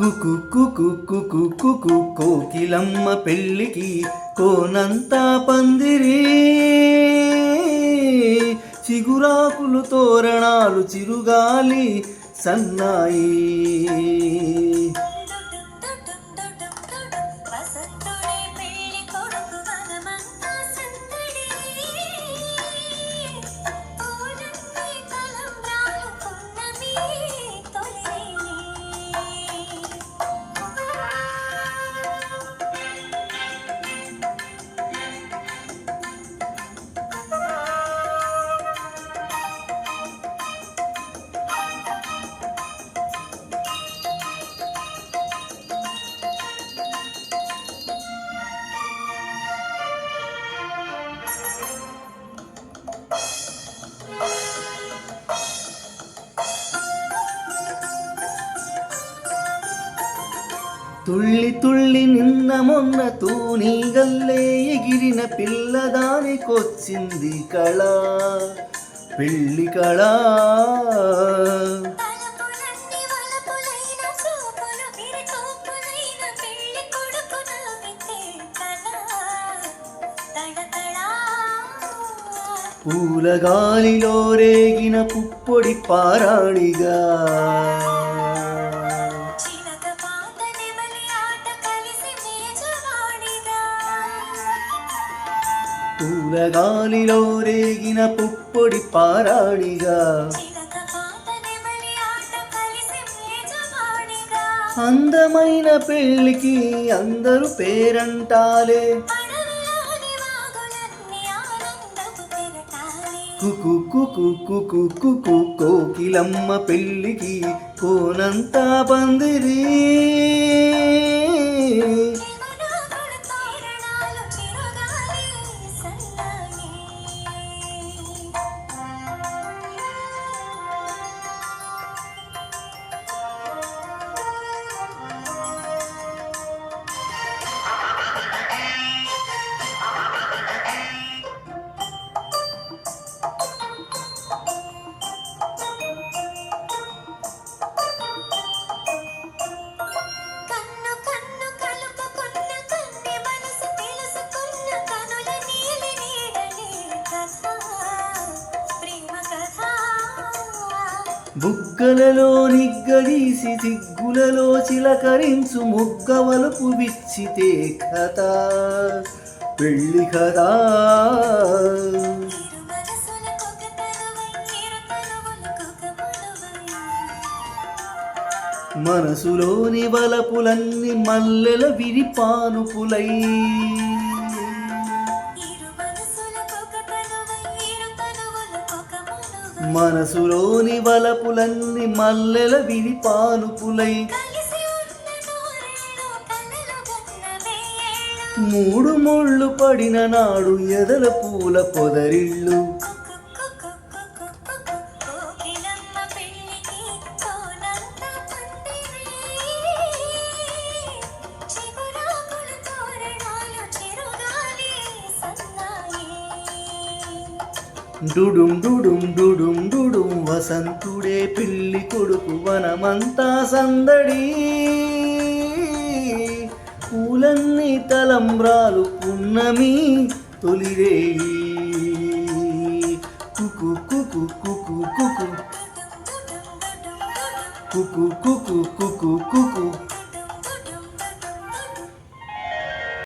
కుకు కుకు కుకు కుకు కోకిలమ్మ పెళ్ళికి కోనంతా పందిరి చిగురాకులు తోరణాలు చిరుగాలి సన్నాయి తుళ్ళి తుళ్ళి నిన్న మొన్న తూనీగల్లే ఎగిరిన పిల్లదానికొచ్చింది కళ పెళ్ళి కళ పూలగాలిలో రేగిన పుప్పొడి పారాణిగా పూలగాలిలో రేగిన పుప్పొడి పారాణిగా అందమైన పెళ్ళికి అందరూ పేరంటాలే కుకు కుకు కుకు కుకు కోకిలమ్మ పెళ్ళికి కోనంతా పందిరి బుగ్గలలో నిగ్గదీసి సిగ్గులలో చిలకరించు మొగ్గవలపు విచ్చితే కథ పెళ్ళి కదా మనసులోని వలపులన్నీ మల్లెల విరిపానుపులై మనసులోని వలపులన్నీ మల్లెల విరిపానుపులై మూడు ముళ్ళు పడిన నాడు ఎదల పూల పొదరిళ్ళు డుడుం డుడుం డుడుం డుడుం వసంతుడే పిల్లి కొడుకు వనమంతా సందడి పూలన్నీ తలంబ్రాలు పున్నమి తొలిరేయి కుకు కుకు కుకు కుకు కుకు కుకు కుకు కుకు